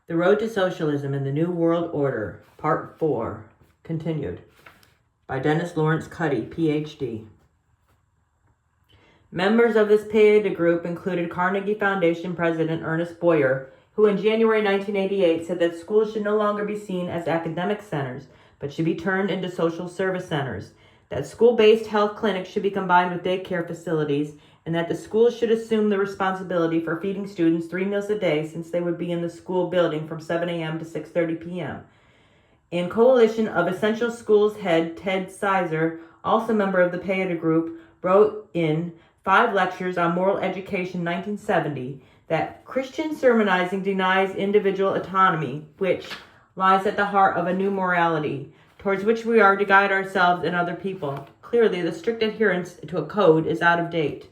The Road to Socialism and the New World Order, Part 4, continued, by Dennis Lawrence Xudde, Ph.D. Members of this PAEDA group included Carnegie Foundation President Ernest Boyer, who in January 1988 said that schools should no longer be seen as academic centers, but should be turned into social service centers, that school-based health clinics should be combined with daycare facilities, and that the schools should assume the responsibility for feeding students 3 meals a day since they would be in the school building from 7 a.m. to 6:30 p.m. And Coalition of Essential Schools head Ted Sizer, also member of the PAEDA group, wrote in 5 lectures on moral education 1970 that Christian sermonizing denies individual autonomy, which lies at the heart of a new morality, towards which we are to guide ourselves and other people. Clearly, the strict adherence to a code is out of date.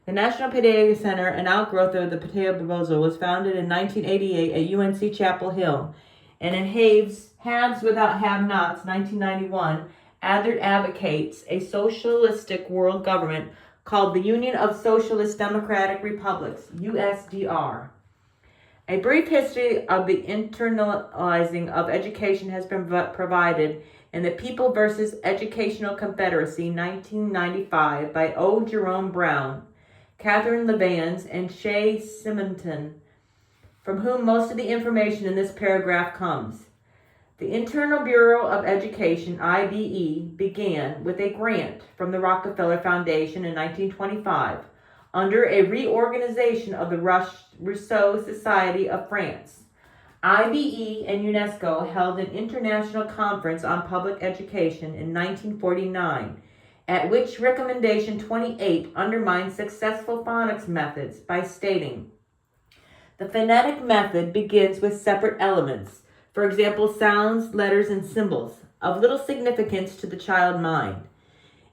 The National PAEDA Center, an outgrowth of the PAEDA proposal, was founded in 1988 at UNC Chapel Hill, and in Haves Without Have-Nots, 1991, advocates a socialistic world government called the Union of Socialist Democratic Republics, USDR. A brief history of the internalizing of education has been provided in the People versus Educational Confederacy, 1995, by O. Jerome Brown, Catherine Levans, and Shay Simonton, from whom most of the information in this paragraph comes. The Internal Bureau of Education, IBE, began with a grant from the Rockefeller Foundation in 1925 under a reorganization of the Rousseau Society of France. IBE and UNESCO held an international conference on public education in 1949, at which recommendation 28 undermined successful phonics methods by stating, "The phonetic method begins with separate elements, for example, sounds, letters, and symbols, of little significance to the child mind."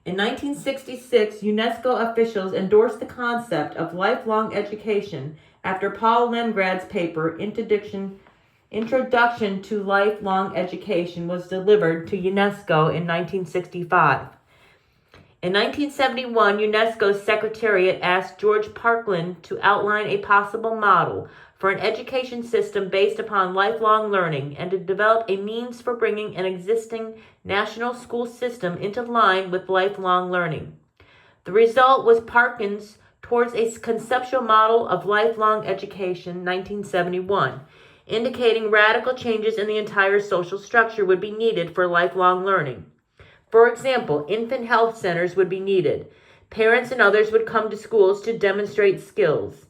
In 1966, UNESCO officials endorsed the concept of lifelong education after Paul Lemgrad's paper, Introduction to Lifelong Education, was delivered to UNESCO in 1965. In 1971, UNESCO's Secretariat asked George Parkland to outline a possible model for an education system based upon lifelong learning and to develop a means for bringing an existing national school system into line with lifelong learning. The result was Parkins towards a conceptual model of lifelong education, 1971, indicating radical changes in the entire social structure would be needed for lifelong learning. For example, infant health centers would be needed. Parents and others would come to schools to demonstrate skills.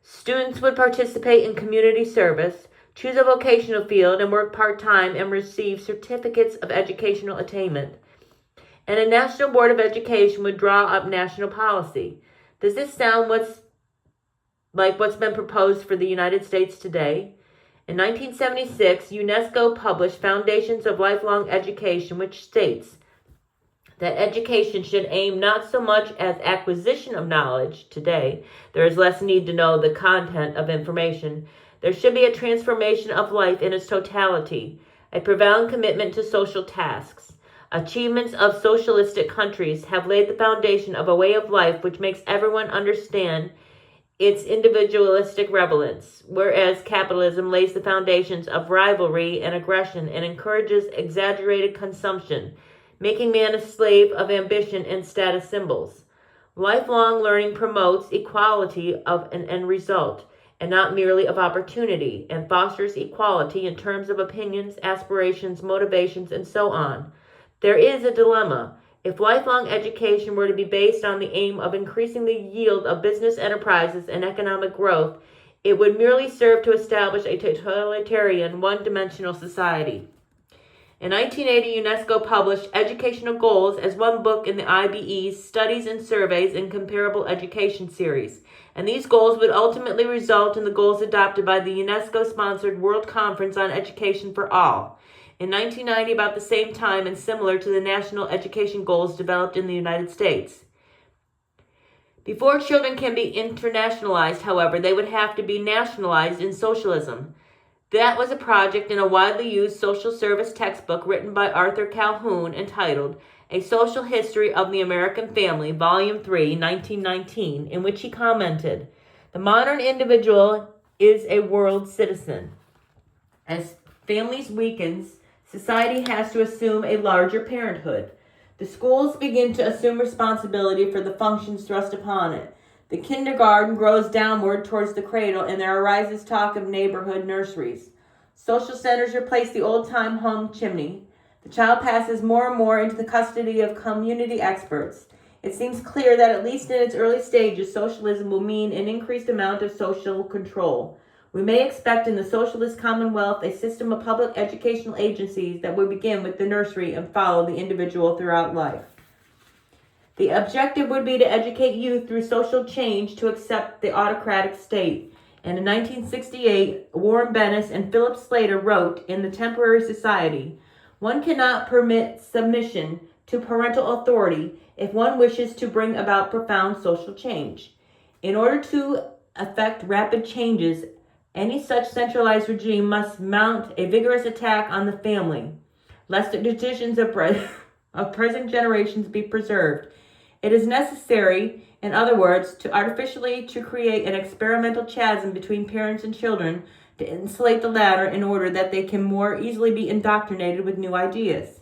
Students would participate in community service, choose a vocational field, and work part-time and receive certificates of educational attainment. And a National Board of Education would draw up national policy. Does this sound like what's been proposed for the United States today? In 1976, UNESCO published Foundations of Lifelong Education, which states that education should aim not so much as acquisition of knowledge. Today, there is less need to know the content of information. There should be a transformation of life in its totality, a profound commitment to social tasks. Achievements of socialistic countries have laid the foundation of a way of life which makes everyone understand its individualistic relevance, whereas capitalism lays the foundations of rivalry and aggression and encourages exaggerated consumption, making man a slave of ambition and status symbols. Lifelong learning promotes equality of an end result, and not merely of opportunity, and fosters equality in terms of opinions, aspirations, motivations, and so on. There is a dilemma. If lifelong education were to be based on the aim of increasing the yield of business enterprises and economic growth, it would merely serve to establish a totalitarian, one-dimensional society. In 1980, UNESCO published Educational Goals as one book in the IBE's Studies and Surveys in Comparable Education series, and these goals would ultimately result in the goals adopted by the UNESCO-sponsored World Conference on Education for All in 1990, about the same time and similar to the national education goals developed in the United States. Before children can be internationalized, however, they would have to be nationalized in socialism. That was a project in a widely used social service textbook written by Arthur Calhoun entitled A Social History of the American Family, Volume 3, 1919, in which he commented, "The modern individual is a world citizen." As families weakens, society has to assume a larger parenthood. The schools begin to assume responsibility for the functions thrust upon it. The kindergarten grows downward towards the cradle, and there arises talk of neighborhood nurseries. Social centers replace the old-time home chimney. The child passes more and more into the custody of community experts. It seems clear that at least in its early stages, socialism will mean an increased amount of social control. We may expect in the socialist commonwealth a system of public educational agencies that would begin with the nursery and follow the individual throughout life. The objective would be to educate youth through social change to accept the autocratic state. And in 1968, Warren Bennis and Philip Slater wrote in The Temporary Society, "One cannot permit submission to parental authority if one wishes to bring about profound social change. In order to effect rapid changes, any such centralized regime must mount a vigorous attack on the family, lest the traditions of present generations be preserved. It is necessary, in other words, to artificially create an experimental chasm between parents and children to insulate the latter in order that they can more easily be indoctrinated with new ideas.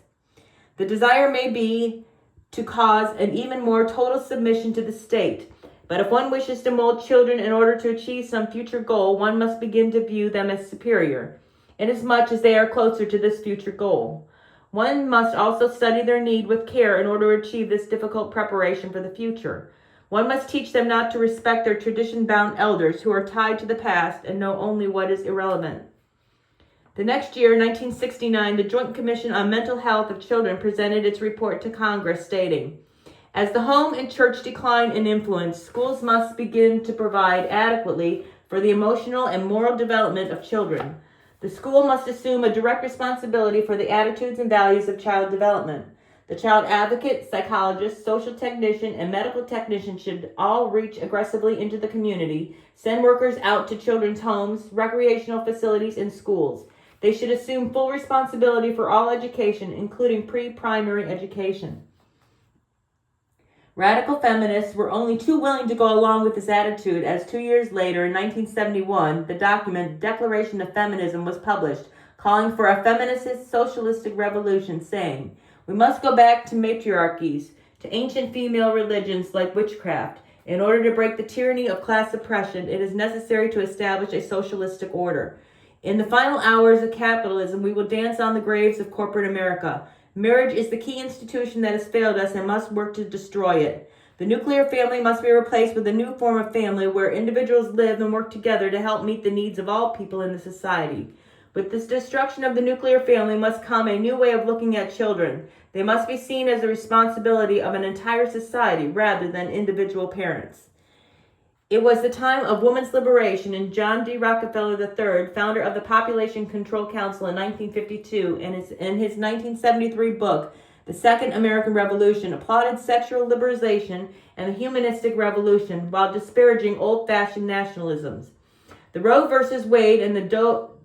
The desire may be to cause an even more total submission to the state. But if one wishes to mold children in order to achieve some future goal, one must begin to view them as superior, inasmuch as they are closer to this future goal. One must also study their need with care in order to achieve this difficult preparation for the future. One must teach them not to respect their tradition-bound elders who are tied to the past and know only what is irrelevant." The next year, 1969, the Joint Commission on Mental Health of Children presented its report to Congress stating, "As the home and church decline in influence, schools must begin to provide adequately for the emotional and moral development of children. The school must assume a direct responsibility for the attitudes and values of child development. The child advocate, psychologist, social technician, and medical technician should all reach aggressively into the community, send workers out to children's homes, recreational facilities, and schools. They should assume full responsibility for all education, including pre-primary education." Radical feminists were only too willing to go along with this attitude as 2 years later, in 1971, the document Declaration of Feminism was published, calling for a feminist socialistic revolution, saying, "We must go back to matriarchies, to ancient female religions like witchcraft. In order to break the tyranny of class oppression, it is necessary to establish a socialistic order. In the final hours of capitalism, we will dance on the graves of corporate America. Marriage is the key institution that has failed us and must work to destroy it. The nuclear family must be replaced with a new form of family where individuals live and work together to help meet the needs of all people in the society. With this destruction of the nuclear family must come a new way of looking at children. They must be seen as the responsibility of an entire society rather than individual parents." It was the time of women's liberation, and John D. Rockefeller III, founder of the Population Control Council in 1952, in his 1973 book, The Second American Revolution, applauded sexual liberalization and the humanistic revolution while disparaging old-fashioned nationalisms. The Roe v. Wade and the Doe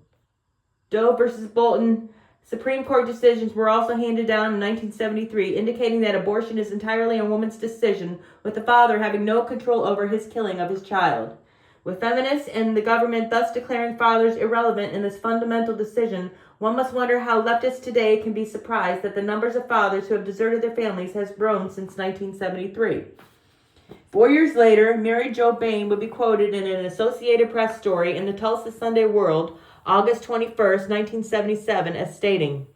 v. Bolton Supreme Court decisions were also handed down in 1973, indicating that abortion is entirely a woman's decision, with the father having no control over his killing of his child. With feminists and the government thus declaring fathers irrelevant in this fundamental decision, one must wonder how leftists today can be surprised that the numbers of fathers who have deserted their families has grown since 1973. 4 years later, Mary Jo Bain would be quoted in an Associated Press story in the Tulsa Sunday World, August 21st, 1977, as stating,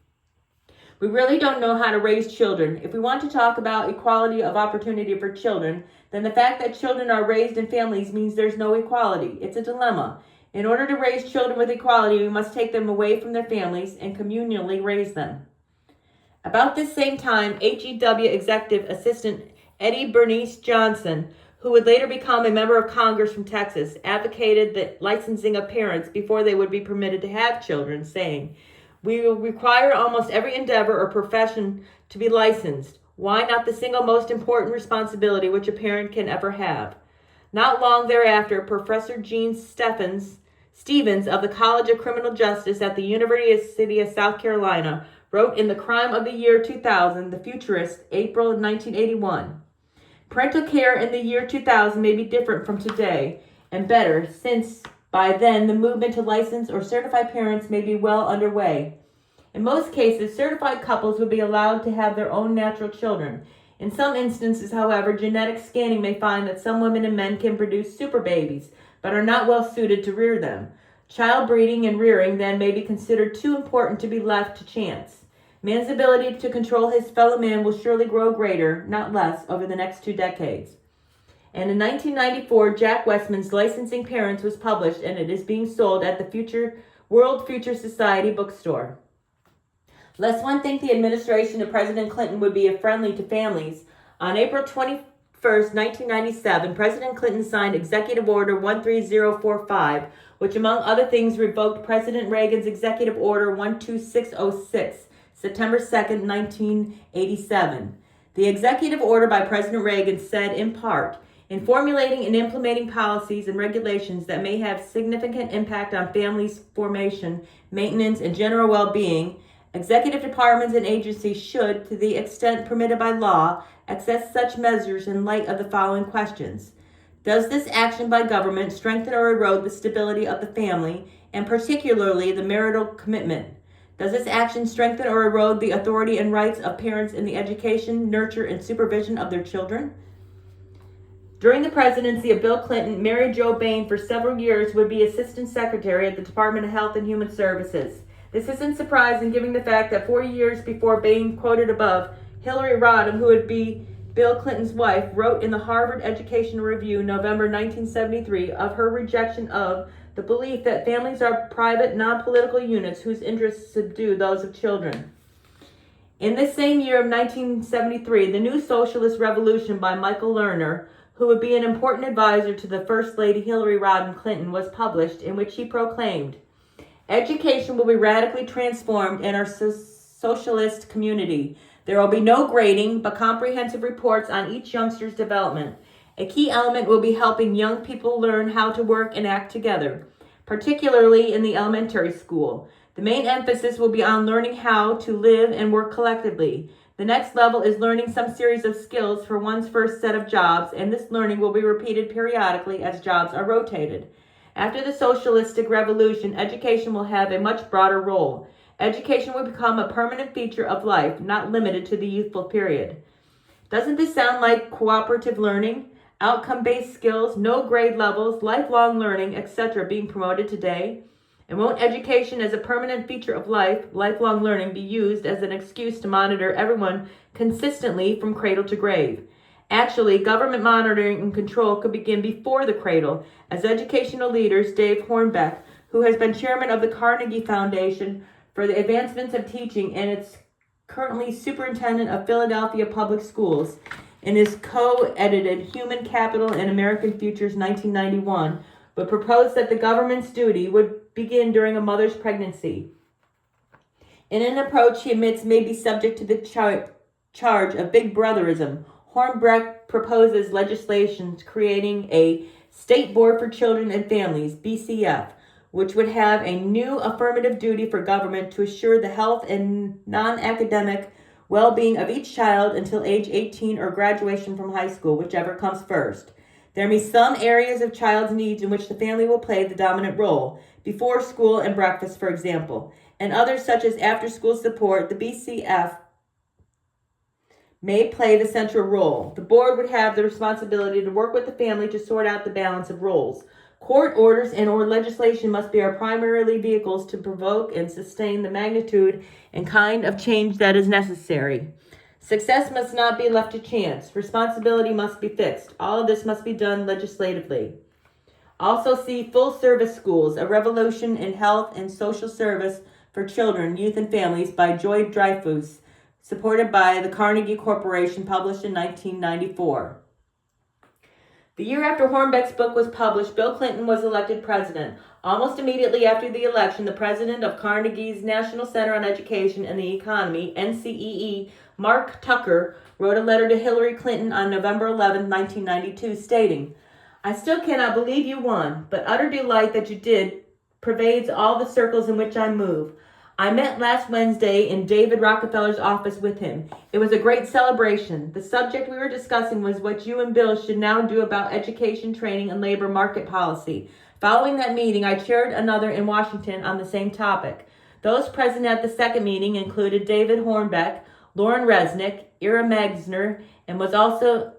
"We really don't know how to raise children. If we want to talk about equality of opportunity for children, then the fact that children are raised in families means there's no equality. It's a dilemma. In order to raise children with equality, we must take them away from their families and communally raise them." About this same time, HEW Executive Assistant Eddie Bernice Johnson, who would later become a member of Congress from Texas, advocated the licensing of parents before they would be permitted to have children, saying, "We will require almost every endeavor or profession to be licensed. Why not the single most important responsibility which a parent can ever have?" Not long thereafter, Professor Gene Stevens of the College of Criminal Justice at the University of South Carolina wrote in The Crime of the Year 2000, The Futurist, April 1981, "Parental care in the year 2000 may be different from today and better, since By then, the movement to license or certify parents may be well underway. In most cases, certified couples would be allowed to have their own natural children. In some instances, however, genetic scanning may find that some women and men can produce super babies, but are not well suited to rear them. Child breeding and rearing then may be considered too important to be left to chance. Man's ability to control his fellow man will surely grow greater, not less, over the next 2 decades. And in 1994, Jack Westman's Licensing Parents was published, and it is being sold at the World Future Society bookstore. Lest one think the administration of President Clinton would be friendly to families, on April 21st, 1997, President Clinton signed Executive Order 13045, which among other things revoked President Reagan's Executive Order 12606, September 2nd, 1987. The executive order by President Reagan said, in part, in formulating and implementing policies and regulations that may have significant impact on families' formation, maintenance, and general well-being, executive departments and agencies should, to the extent permitted by law, access such measures in light of the following questions. Does this action by government strengthen or erode the stability of the family, and particularly the marital commitment? Does this action strengthen or erode the authority and rights of parents in the education, nurture, and supervision of their children? During the presidency of Bill Clinton, Mary Jo Bain for several years would be Assistant Secretary at the Department of Health and Human Services. This isn't surprising given the fact that 40 years before Bain quoted above, Hillary Rodham, who would be Bill Clinton's wife, wrote in the Harvard Educational Review, November 1973, of her rejection of the belief that families are private, non-political units whose interests subdue those of children. In this same year of 1973, The New Socialist Revolution by Michael Lerner, who would be an important advisor to the First Lady Hillary Rodham Clinton, was published, in which he proclaimed, education will be radically transformed in our socialist community. There will be no grading, but comprehensive reports on each youngster's development. A key element will be helping young people learn how to work and act together, particularly in the elementary school. The main emphasis will be on learning how to live and work collectively. The next level is learning some series of skills for one's first set of jobs, and this learning will be repeated periodically as jobs are rotated. After the socialistic revolution, education will have a much broader role. Education will become a permanent feature of life, not limited to the youthful period. Doesn't this sound like cooperative learning, outcome-based skills, no grade levels, lifelong learning, etc. being promoted today? And won't education as a permanent feature of life, lifelong learning, be used as an excuse to monitor everyone consistently from cradle to grave? Actually, government monitoring and control could begin before the cradle, as educational leaders Dave Hornbeck, who has been chairman of the Carnegie Foundation for the Advancements of Teaching and is currently superintendent of Philadelphia Public Schools, in his co-edited Human Capital and American Futures 1991, would propose that the government's duty would begin during a mother's pregnancy. In an approach he admits may be subject to the charge of big brotherism, Hornbeck proposes legislation creating a State Board for Children and Families, BCF, which would have a new affirmative duty for government to assure the health and non-academic well-being of each child until age 18 or graduation from high school, whichever comes first. There may be some areas of child's needs in which the family will play the dominant role, before school and breakfast, for example, and others such as after-school support. The BCF may play the central role. The board would have the responsibility to work with the family to sort out the balance of roles. Court orders and or legislation must be our primarily vehicles to provoke and sustain the magnitude and kind of change that is necessary. Success must not be left to chance. Responsibility must be fixed. All of this must be done legislatively. Also see Full Service Schools, A Revolution in Health and Social Service for Children, Youth and Families by Joy Dreyfus, supported by the Carnegie Corporation, published in 1994. The year after Hornbeck's book was published, Bill Clinton was elected president. Almost immediately after the election, the president of Carnegie's National Center on Education and the Economy, NCEE, Mark Tucker, wrote a letter to Hillary Clinton on November 11, 1992, stating, I still cannot believe you won, but utter delight that you did pervades all the circles in which I move. I met last Wednesday in David Rockefeller's office with him. It was a great celebration. The subject we were discussing was what you and Bill should now do about education, training, and labor market policy. Following that meeting, I chaired another in Washington on the same topic. Those present at the second meeting included David Hornbeck, Lauren Resnick, Ira Megsner, and was also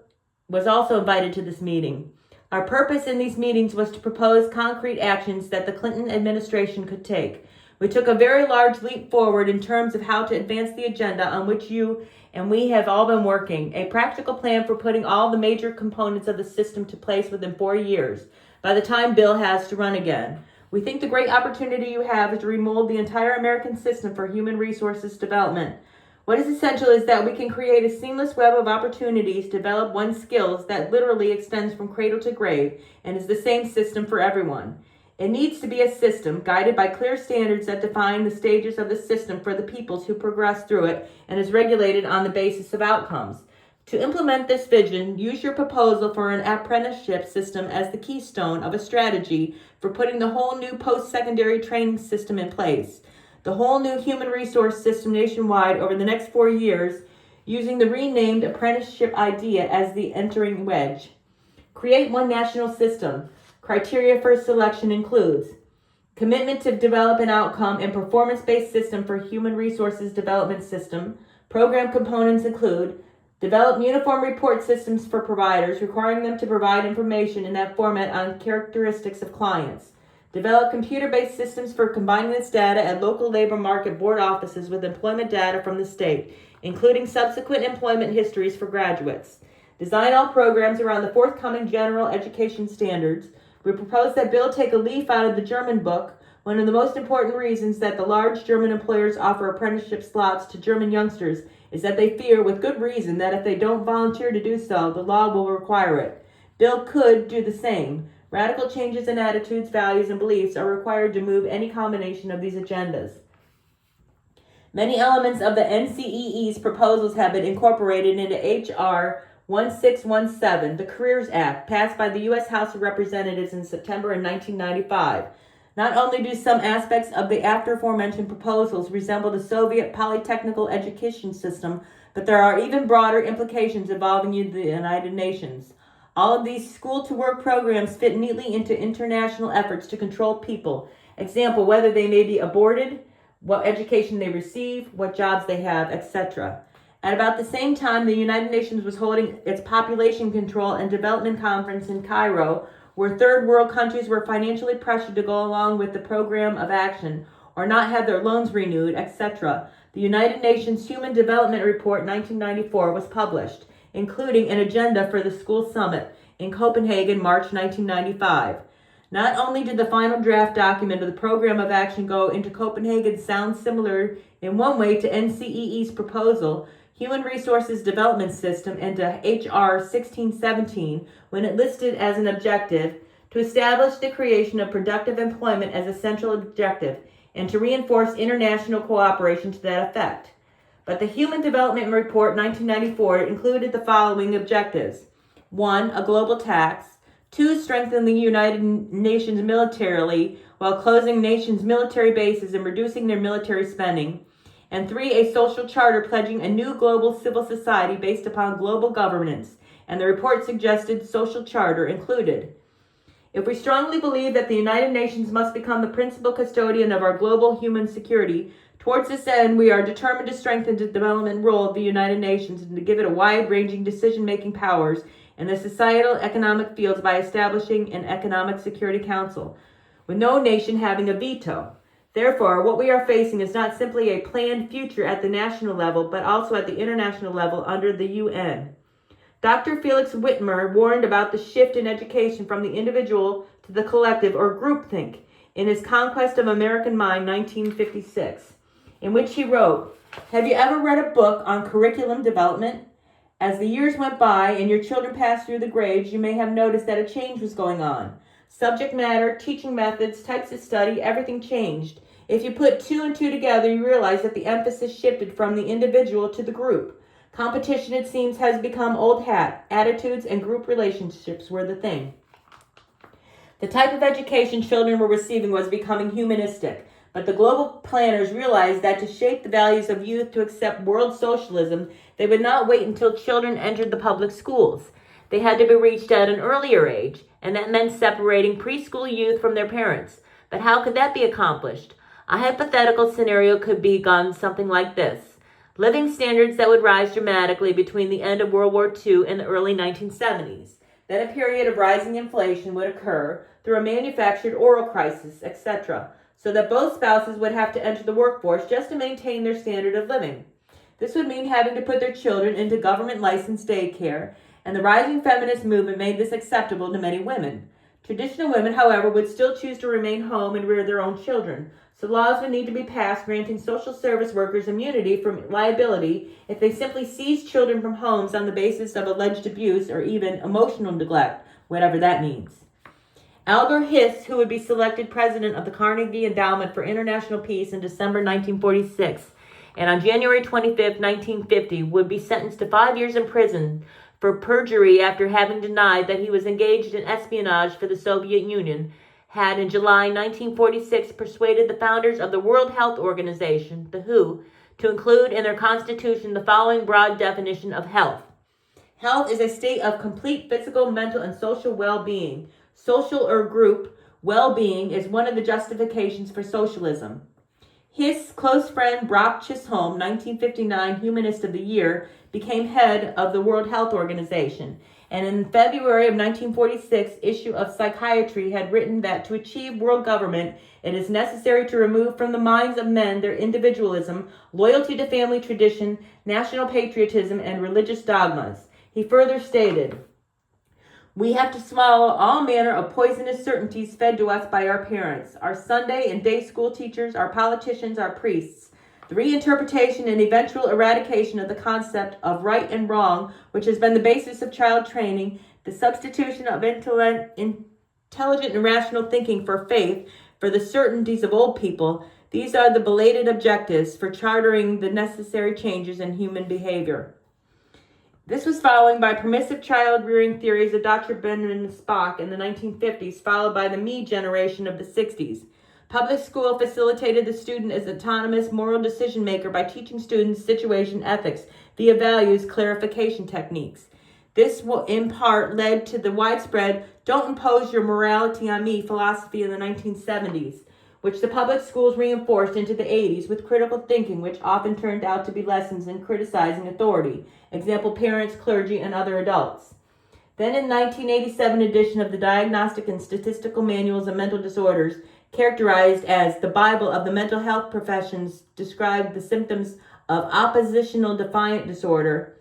invited to this meeting. Our purpose in these meetings was to propose concrete actions that the Clinton administration could take. We took a very large leap forward in terms of how to advance the agenda on which you and we have all been working, a practical plan for putting all the major components of the system to place within 4 years, by the time Bill has to run again. We think the great opportunity you have is to remold the entire American system for human resources development. What is essential is that we can create a seamless web of opportunities to develop one's skills that literally extends from cradle to grave and is the same system for everyone. It needs to be a system guided by clear standards that define the stages of the system for the peoples who progress through it and is regulated on the basis of outcomes. To implement this vision, use your proposal for an apprenticeship system as the keystone of a strategy for putting the whole new post-secondary training system in place. The whole new human resource system nationwide over the next 4 years, using the renamed apprenticeship idea as the entering wedge. Create one national system. Criteria for selection includes commitment to develop an outcome and performance-based system for human resources development system. Program components include develop uniform report systems for providers, requiring them to provide information in that format on characteristics of clients. Develop computer-based systems for combining this data at local labor market board offices with employment data from the state, including subsequent employment histories for graduates. Design all programs around the forthcoming general education standards. We propose that Bill take a leaf out of the German book. One of the most important reasons that the large German employers offer apprenticeship slots to German youngsters is that they fear, with good reason, that if they don't volunteer to do so, the law will require it. Bill could do the same. Radical changes in attitudes, values, and beliefs are required to move any combination of these agendas. Many elements of the NCEE's proposals have been incorporated into H.R. 1617, the Careers Act, passed by the U.S. House of Representatives in September of 1995. Not only do some aspects of the aforementioned proposals resemble the Soviet polytechnical education system, but there are even broader implications involving the United Nations. All of these school-to-work programs fit neatly into international efforts to control people. Example, whether they may be aborted, what education they receive, what jobs they have, etc. At about the same time, the United Nations was holding its Population Control and Development Conference in Cairo, where third world countries were financially pressured to go along with the program of action or not have their loans renewed, etc. The United Nations Human Development Report 1994 was published, including an agenda for the school summit in Copenhagen, March 1995. Not only did the final draft document of the program of action go into Copenhagen sound similar in one way to NCEE's proposal, Human Resources Development System, and to H.R. 1617, when it listed as an objective to establish the creation of productive employment as a central objective and to reinforce international cooperation to that effect. But the Human Development Report 1994 included the following objectives. 1. A global tax. 2. Strengthen the United Nations militarily while closing nations' military bases and reducing their military spending. And 3. A social charter pledging a new global civil society based upon global governance. And the report suggested social charter included. If we strongly believe that the United Nations must become the principal custodian of our global human security, towards this end, we are determined to strengthen the development role of the United Nations and to give it a wide-ranging decision-making powers in the societal economic fields by establishing an Economic Security Council, with no nation having a veto. Therefore, what we are facing is not simply a planned future at the national level, but also at the international level under the UN. Dr. Felix Whitmer warned about the shift in education from the individual to the collective or groupthink in his Conquest of American Mind, 1956, in which he wrote, "Have you ever read a book on curriculum development? As the years went by and your children passed through the grades, you may have noticed that a change was going on. Subject matter, teaching methods, types of study, everything changed. If you put 2 and 2 together, you realize that the emphasis shifted from the individual to the group. Competition, it seems, has become old hat. Attitudes and group relationships were the thing. The type of education children were receiving was becoming humanistic, but the global planners realized that to shape the values of youth to accept world socialism, they would not wait until children entered the public schools. They had to be reached at an earlier age, and that meant separating preschool youth from their parents. But how could that be accomplished? A hypothetical scenario could be gone something like this. Living standards that would rise dramatically between the end of World War II and the early 1970s. Then a period of rising inflation would occur through a manufactured oil crisis, etc., so that both spouses would have to enter the workforce just to maintain their standard of living. This would mean having to put their children into government-licensed daycare, and the rising feminist movement made this acceptable to many women. Traditional women, however, would still choose to remain home and rear their own children, so laws would need to be passed granting social service workers immunity from liability if they simply seized children from homes on the basis of alleged abuse or even emotional neglect, whatever that means. Albert Hiss, who would be selected president of the Carnegie Endowment for International Peace in December 1946, and on January 25, 1950, would be sentenced to 5 years in prison for perjury after having denied that he was engaged in espionage for the Soviet Union, had in July 1946 persuaded the founders of the World Health Organization, the WHO, to include in their constitution the following broad definition of health. Health is a state of complete physical, mental, and social well-being. Social or group well-being is one of the justifications for socialism. His close friend Brock Chisholm, 1959 Humanist of the Year, became head of the World Health Organization, and in February of 1946, issue of Psychiatry had written that to achieve world government, it is necessary to remove from the minds of men their individualism, loyalty to family tradition, national patriotism, and religious dogmas. He further stated, "We have to swallow all manner of poisonous certainties fed to us by our parents, our Sunday and day school teachers, our politicians, our priests. The reinterpretation and eventual eradication of the concept of right and wrong, which has been the basis of child training, the substitution of intelligent and rational thinking for faith, for the certainties of old people, these are the belated objectives for chartering the necessary changes in human behavior." This was followed by permissive child-rearing theories of Dr. Benjamin Spock in the 1950s, followed by the Me generation of the 60s. Public school facilitated the student as autonomous moral decision-maker by teaching students situation ethics via values clarification techniques. This in part led to the widespread "don't impose your morality on me" philosophy in the 1970s, which the public schools reinforced into the 80s with critical thinking, which often turned out to be lessons in criticizing authority, example parents, clergy, and other adults. Then in 1987 edition of the Diagnostic and Statistical Manuals of Mental Disorders, characterized as the Bible of the mental health professions, described the symptoms of oppositional defiant disorder.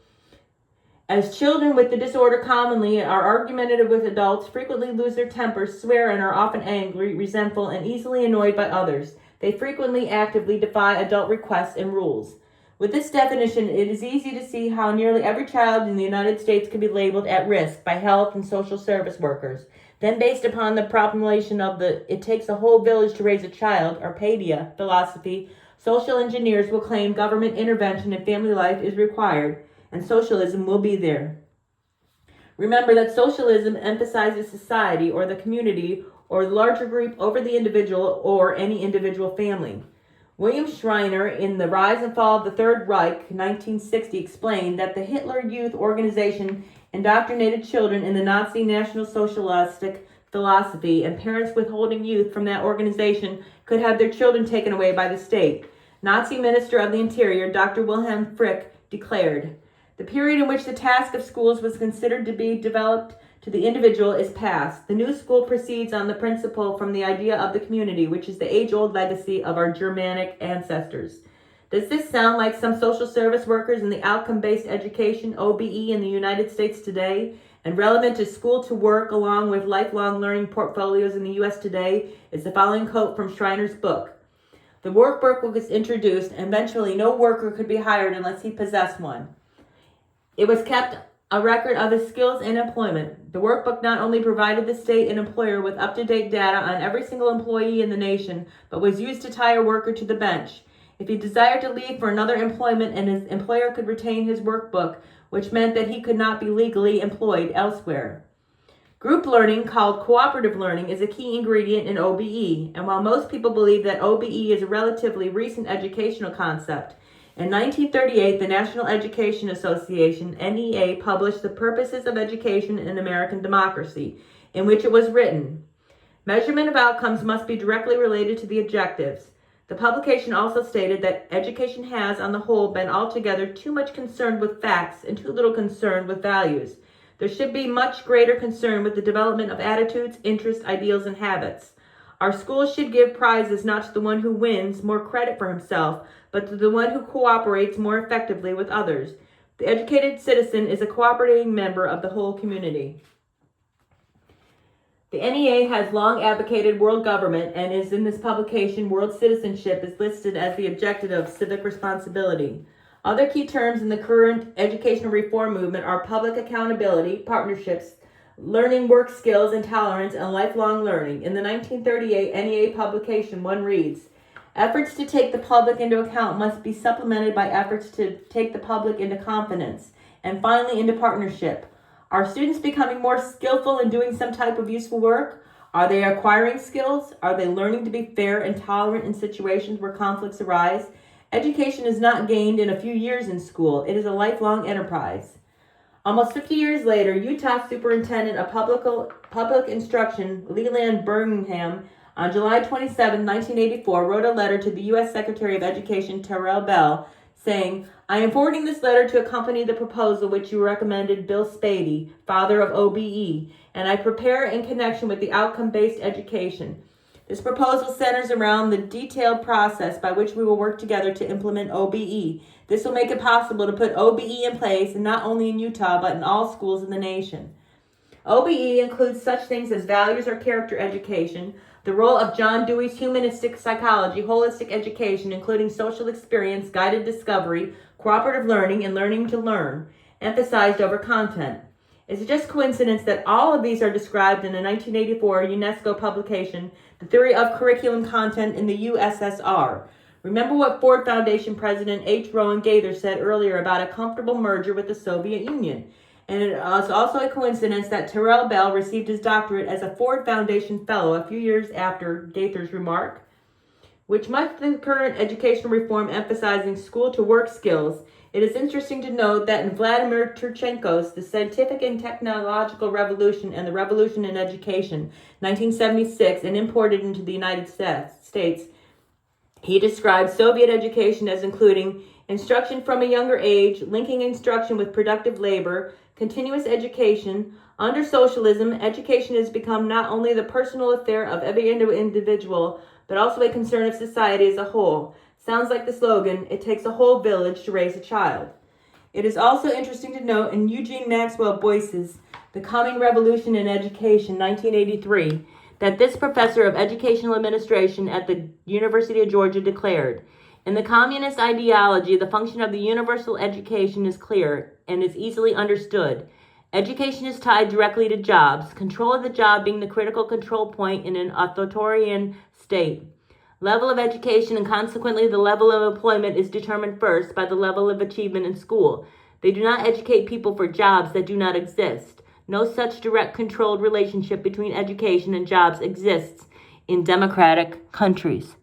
As children with the disorder commonly are argumentative with adults, frequently lose their tempers, swear, and are often angry, resentful, and easily annoyed by others. They frequently actively defy adult requests and rules. With this definition, it is easy to see how nearly every child in the United States can be labeled at risk by health and social service workers. Then, based upon the proclamation of the "it takes a whole village to raise a child," or PAVIA philosophy, social engineers will claim government intervention in family life is required, and socialism will be there. Remember that socialism emphasizes society or the community or the larger group over the individual or any individual family. William Schreiner, in The Rise and Fall of the Third Reich, 1960, explained that the Hitler Youth Organization indoctrinated children in the Nazi National Socialistic philosophy, and parents withholding youth from that organization could have their children taken away by the state. Nazi Minister of the Interior, Dr. Wilhelm Frick, declared, "The period in which the task of schools was considered to be developed to the individual is past. The new school proceeds on the principle from the idea of the community, which is the age-old legacy of our Germanic ancestors." Does this sound like some social service workers in the outcome-based education, OBE, in the United States today? And relevant to school to work along with lifelong learning portfolios in the U.S. today is the following quote from Schreiner's book. The workbook was introduced, and eventually no worker could be hired unless he possessed one. It was kept a record of his skills and employment. The workbook not only provided the state and employer with up-to-date data on every single employee in the nation, but was used to tie a worker to the bench. If he desired to leave for another employment, and his employer could retain his workbook, which meant that he could not be legally employed elsewhere. Group learning, called cooperative learning, is a key ingredient in OBE, and while most people believe that OBE is a relatively recent educational concept, in 1938, the National Education Association, NEA, published The Purposes of Education in American Democracy. in which it was written. Measurement of outcomes must be directly related to the objectives. The publication also stated that education has, on the whole, been altogether too much concerned with facts and too little concerned with values. There should be much greater concern with the development of attitudes, interests, ideals, and habits. Our schools should give prizes not to the one who wins more credit for himself, but to the one who cooperates more effectively with others. The educated citizen is a cooperating member of the whole community. The NEA has long advocated world government, and is in this publication, world citizenship is listed as the objective of civic responsibility. Other key terms in the current educational reform movement are public accountability, partnerships, learning work skills and tolerance, and lifelong learning. In the 1938 NEA publication, one reads, efforts to take the public into account must be supplemented by efforts to take the public into confidence, and finally into partnership. Are students becoming more skillful in doing some type of useful work? Are they acquiring skills? Are they learning to be fair and tolerant in situations where conflicts arise? Education is not gained in a few years in school. It is a lifelong enterprise. Almost 50 years later, Utah Superintendent of Public Instruction Leland Birmingham, on July 27, 1984, wrote a letter to the U.S. Secretary of Education Terrell Bell, saying, I am forwarding this letter to accompany the proposal which you recommended Bill Spady, father of OBE, and I prepare in connection with the outcome-based education. This proposal centers around the detailed process by which we will work together to implement OBE. This will make it possible to put OBE in place, and not only in Utah, but in all schools in the nation. OBE includes such things as values or character education, the role of John Dewey's humanistic psychology, holistic education, including social experience, guided discovery, cooperative learning, and learning to learn, emphasized over content. Is it just coincidence that all of these are described in a 1984 UNESCO publication, The Theory of Curriculum Content in the USSR? Remember what Ford Foundation President H. Rowan Gaither said earlier about a comfortable merger with the Soviet Union. And it is also a coincidence that Terrell Bell received his doctorate as a Ford Foundation Fellow a few years after Gaither's remark, which much of the current educational reform emphasizing school-to-work skills. It is interesting to note that in Vladimir Turchenko's The Scientific and Technological Revolution and the Revolution in Education, 1976, and imported into the United States, he describes Soviet education as including instruction from a younger age, linking instruction with productive labor, continuous education. Under socialism, education has become not only the personal affair of every individual, but also a concern of society as a whole. Sounds like the slogan, it takes a whole village to raise a child. It is also interesting to note in Eugene Maxwell Boyce's The Coming Revolution in Education, 1983, that this professor of educational administration at the University of Georgia declared, in the communist ideology, the function of the universal education is clear and is easily understood. Education is tied directly to jobs, control of the job being the critical control point in an authoritarian state. Level of education and consequently the level of employment is determined first by the level of achievement in school. They do not educate people for jobs that do not exist. No such direct controlled relationship between education and jobs exists in democratic countries.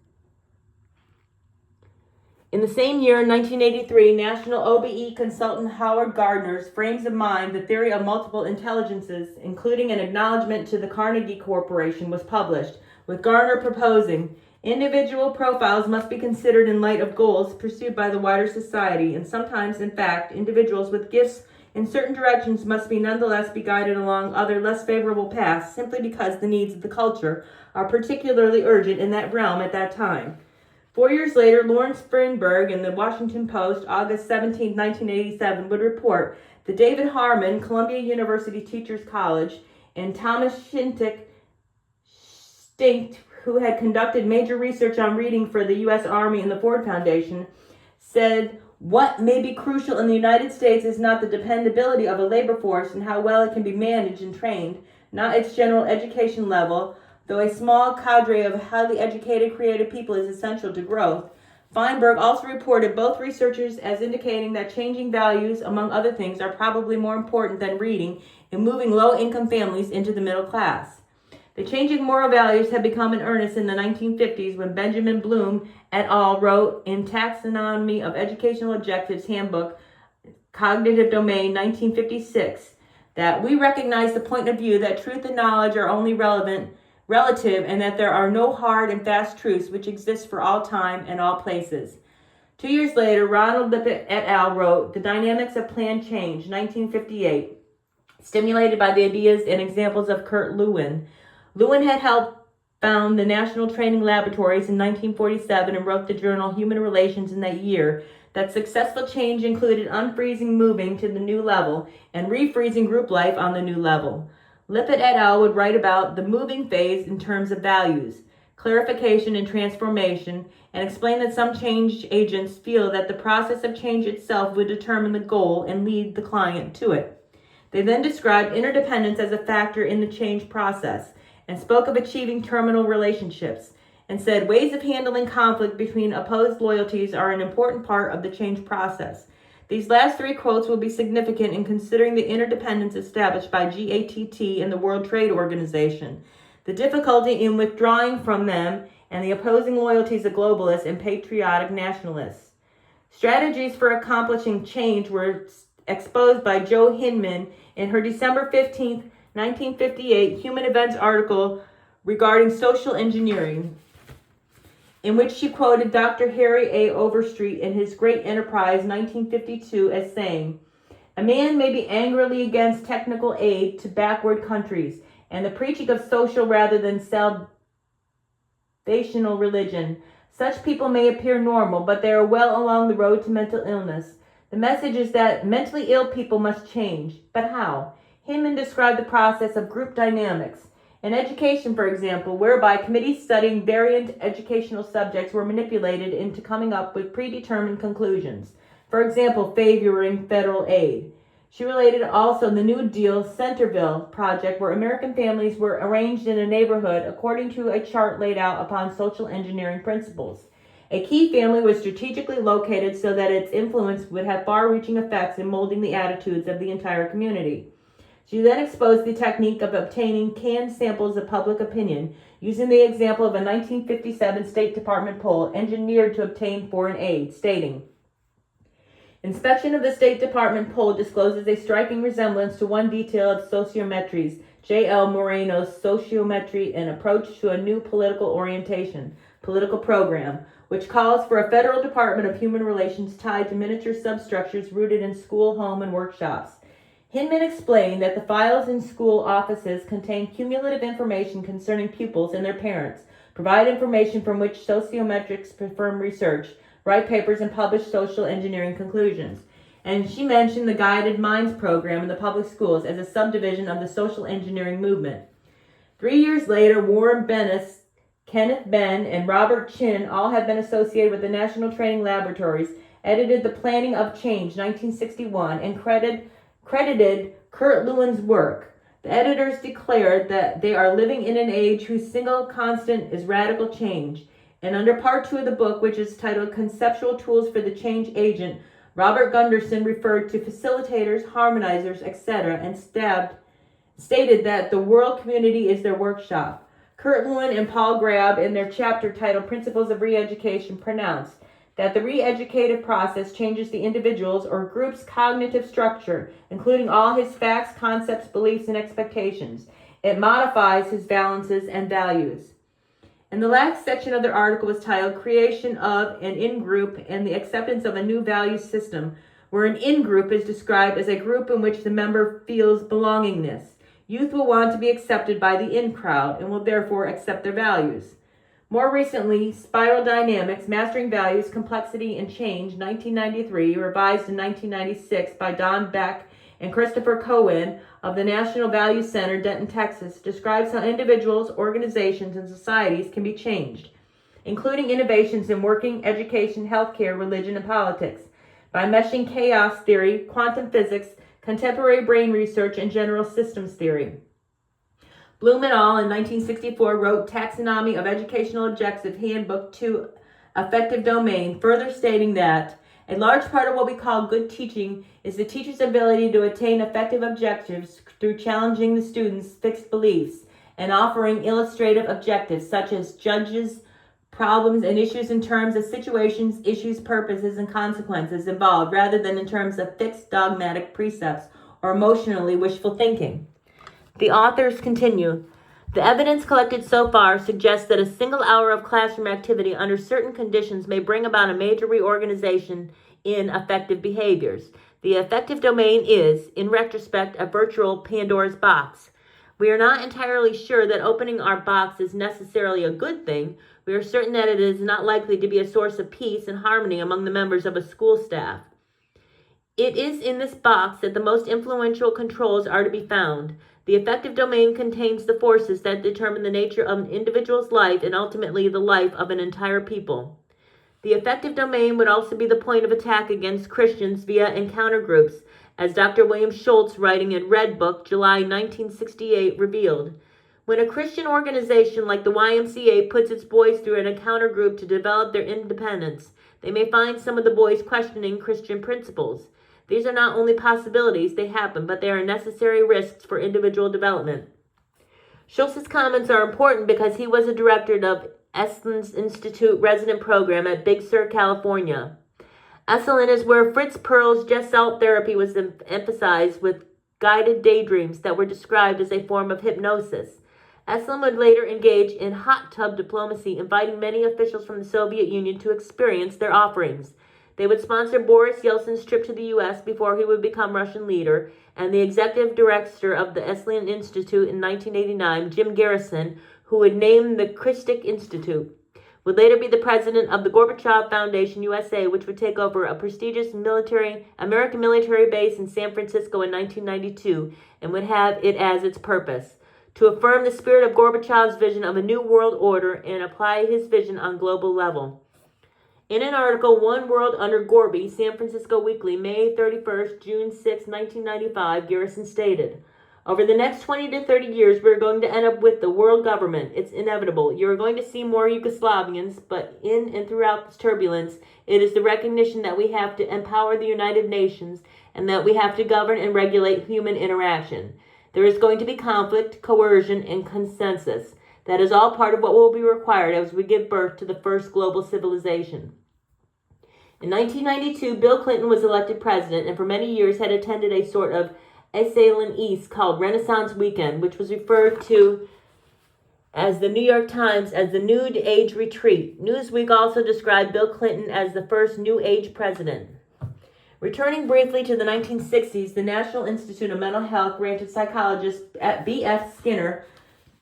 In the same year, 1983, National OBE consultant Howard Gardner's Frames of Mind, the Theory of Multiple Intelligences, including an acknowledgement to the Carnegie Corporation, was published, with Gardner proposing, individual profiles must be considered in light of goals pursued by the wider society, and sometimes, in fact, individuals with gifts in certain directions must nonetheless be guided along other less favorable paths simply because the needs of the culture are particularly urgent in that realm at that time. 4 years later, Lawrence Feinberg in the Washington Post, August 17, 1987, would report that David Harmon, Columbia University Teachers College, and Thomas Stinkt, who had conducted major research on reading for the U.S. Army and the Ford Foundation, said, what may be crucial in the United States is not the dependability of a labor force and how well it can be managed and trained, not its general education level, though a small cadre of highly educated, creative people is essential to growth. Feinberg also reported both researchers as indicating that changing values, among other things, are probably more important than reading in moving low-income families into the middle class. The changing moral values had become in earnest in the 1950s when Benjamin Bloom et al. Wrote in Taxonomy of Educational Objectives Handbook, Cognitive Domain, 1956, that we recognize the point of view that truth and knowledge are only relative, and that there are no hard and fast truths which exist for all time and all places. 2 years later, Ronald Lippitt et al. Wrote The Dynamics of Planned Change, 1958, stimulated by the ideas and examples of Kurt Lewin. Lewin had helped found the National Training Laboratories in 1947 and wrote the journal Human Relations in that year that successful change included unfreezing moving to the new level and refreezing group life on the new level. Lippitt et al. Would write about the moving phase in terms of values, clarification, and transformation, and explain that some change agents feel that the process of change itself would determine the goal and lead the client to it. They then described interdependence as a factor in the change process and spoke of achieving terminal relationships, and said ways of handling conflict between opposed loyalties are an important part of the change process. These last three quotes will be significant in considering the interdependence established by GATT and the World Trade Organization, the difficulty in withdrawing from them, and the opposing loyalties of globalists and patriotic nationalists. Strategies for accomplishing change were exposed by Jo Hinman in her December 15, 1958 Human Events article regarding social engineering, in which she quoted Dr. Harry A. Overstreet in his Great Enterprise, 1952, as saying, "A man may be angrily against technical aid to backward countries and the preaching of social rather than salvational religion. Such people may appear normal, but they are well along the road to mental illness. The message is that mentally ill people must change. But how?" Hinman described the process of group dynamics. In education, for example, whereby committees studying variant educational subjects were manipulated into coming up with predetermined conclusions, for example, favoring federal aid. She related also the New Deal Centerville project, where American families were arranged in a neighborhood according to a chart laid out upon social engineering principles. A key family was strategically located so that its influence would have far-reaching effects in molding the attitudes of the entire community. She then exposed the technique of obtaining canned samples of public opinion, using the example of a 1957 State Department poll engineered to obtain foreign aid, stating, "Inspection of the State Department poll discloses a striking resemblance to one detail of sociometry's, J.L. Moreno's Sociometry, an approach to a new political orientation, political program, which calls for a federal Department of Human Relations tied to miniature substructures rooted in school, home, and workshops." Hinman explained that the files in school offices contain cumulative information concerning pupils and their parents, provide information from which sociometrics perform research, write papers, and publish social engineering conclusions. And she mentioned the Guided Minds program in the public schools as a subdivision of the social engineering movement. 3 years later, Warren Bennis, Kenneth Benn, and Robert Chin, all have been associated with the National Training Laboratories, edited The Planning of Change, 1961, and credited Kurt Lewin's work. The editors declared that they are living in an age whose single constant is radical change. And under part 2 of the book, which is titled Conceptual Tools for the Change Agent, Robert Gunderson referred to facilitators, harmonizers, etc., and stated that the world community is their workshop. Kurt Lewin and Paul Grab, in their chapter titled Principles of Re-Education, pronounced that the re-educative process changes the individual's or group's cognitive structure, including all his facts, concepts, beliefs, and expectations. It modifies his balances and values. And the last section of their article was titled Creation of an In-Group and the Acceptance of a New Value System, where an in-group is described as a group in which the member feels belongingness. Youth will want to be accepted by the in-crowd and will therefore accept their values. More recently, Spiral Dynamics, Mastering Values, Complexity, and Change, 1993, revised in 1996 by Don Beck and Christopher Cohen of the National Value Center, Denton, Texas, describes how individuals, organizations, and societies can be changed, including innovations in working, education, healthcare, religion, and politics, by meshing chaos theory, quantum physics, contemporary brain research, and general systems theory. Bloom et al. In 1964 wrote Taxonomy of Educational Objective Handbook to Affective Domain, further stating that a large part of what we call good teaching is the teacher's ability to attain effective objectives through challenging the student's fixed beliefs and offering illustrative objectives such as judges, problems, and issues in terms of situations, issues, purposes, and consequences involved rather than in terms of fixed dogmatic precepts or emotionally wishful thinking. The authors continue. The evidence collected so far suggests that a single hour of classroom activity under certain conditions may bring about a major reorganization in affective behaviors. The affective domain is, in retrospect, a virtual Pandora's box. We are not entirely sure that opening our box is necessarily a good thing. We are certain that it is not likely to be a source of peace and harmony among the members of a school staff. It is in this box that the most influential controls are to be found. The affective domain contains the forces that determine the nature of an individual's life and ultimately the life of an entire people. The affective domain would also be the point of attack against Christians via encounter groups, as Dr. William Schultz, writing in Red Book, July 1968, revealed. When a Christian organization like the YMCA puts its boys through an encounter group to develop their independence, they may find some of the boys questioning Christian principles. These are not only possibilities, they happen, but they are necessary risks for individual development. Schultz's comments are important because he was a director of Esalen Institute resident program at Big Sur, California. Esalen is where Fritz Perls' Gestalt therapy was emphasized with guided daydreams that were described as a form of hypnosis. Esalen would later engage in hot tub diplomacy, inviting many officials from the Soviet Union to experience their offerings. They would sponsor Boris Yeltsin's trip to the U.S. before he would become Russian leader, and the executive director of the Esalen Institute in 1989, Jim Garrison, who would name the Christic Institute, would later be the president of the Gorbachev Foundation USA, which would take over a prestigious American military base in San Francisco in 1992 and would have it as its purpose to affirm the spirit of Gorbachev's vision of a new world order and apply his vision on global level. In an article, One World Under Gorby, San Francisco Weekly, May 31st, June 6, 1995, Garrison stated, over the next 20 to 30 years, we're going to end up with the world government. It's inevitable. You're going to see more Yugoslavians, but in and throughout this turbulence, it is the recognition that we have to empower the United Nations and that we have to govern and regulate human interaction. There is going to be conflict, coercion, and consensus. That is all part of what will be required as we give birth to the first global civilization. In 1992, Bill Clinton was elected president and for many years had attended a sort of Esalen East called Renaissance Weekend, which was referred to as the New York Times as the New Age Retreat. Newsweek also described Bill Clinton as the first New Age president. Returning briefly to the 1960s, the National Institute of Mental Health granted psychologist at B.F. Skinner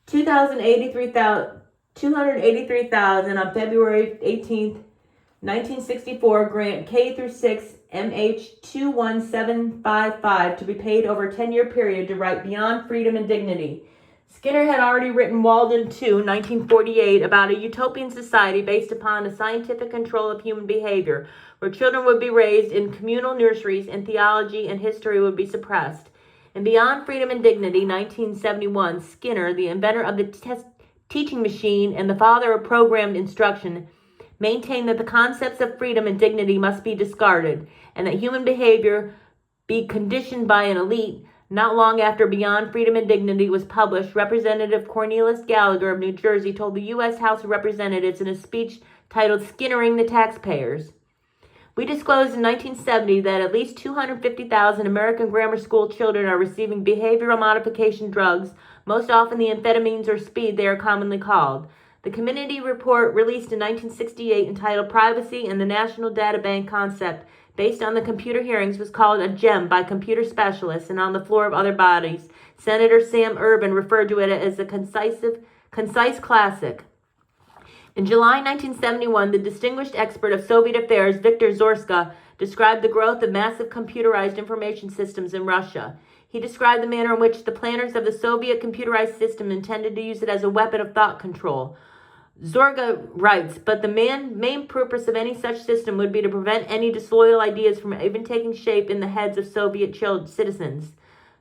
$283,000 on February 18th, 1964 grant K through 6 MH 21755 to be paid over a 10-year period to write Beyond Freedom and Dignity. Skinner had already written Walden II, 1948, about a utopian society based upon a scientific control of human behavior, where children would be raised in communal nurseries and theology and history would be suppressed. In Beyond Freedom and Dignity, 1971, Skinner, the inventor of the teaching machine and the father of programmed instruction, maintained that the concepts of freedom and dignity must be discarded and that human behavior be conditioned by an elite. Not long after Beyond Freedom and Dignity was published, Representative Cornelius Gallagher of New Jersey told the U.S. House of Representatives in a speech titled Skinnering the Taxpayers. We disclosed in 1970 that at least 250,000 American grammar school children are receiving behavioral modification drugs, most often the amphetamines or speed they are commonly called. The committee report released in 1968 entitled Privacy and the National Data Bank Concept, based on the computer hearings, was called a gem by computer specialists, and on the floor of other bodies, Senator Sam Ervin referred to it as a concise classic. In July 1971, the distinguished expert of Soviet affairs, Viktor Zorska, described the growth of massive computerized information systems in Russia. He described the manner in which the planners of the Soviet computerized system intended to use it as a weapon of thought control. Zorga writes, but the main purpose of any such system would be to prevent any disloyal ideas from even taking shape in the heads of Soviet citizens.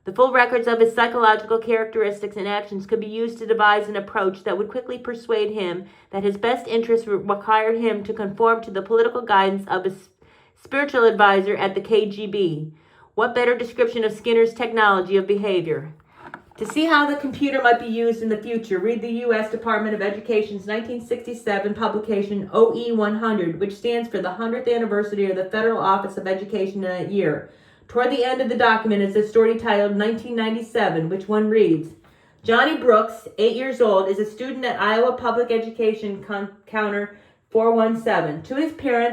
The full records of his psychological characteristics and actions could be used to devise an approach that would quickly persuade him that his best interests required him to conform to the political guidance of his spiritual advisor at the KGB. What better description of Skinner's technology of behavior? To see how the computer might be used in the future, read the U.S. Department of Education's 1967 publication OE 100, which stands for the 100th anniversary of the Federal Office of Education in that year. Toward the end of the document is a story titled 1997, which one reads, Johnny Brooks, 8 years old, is a student at Iowa Public Education Counter 417. To his parents,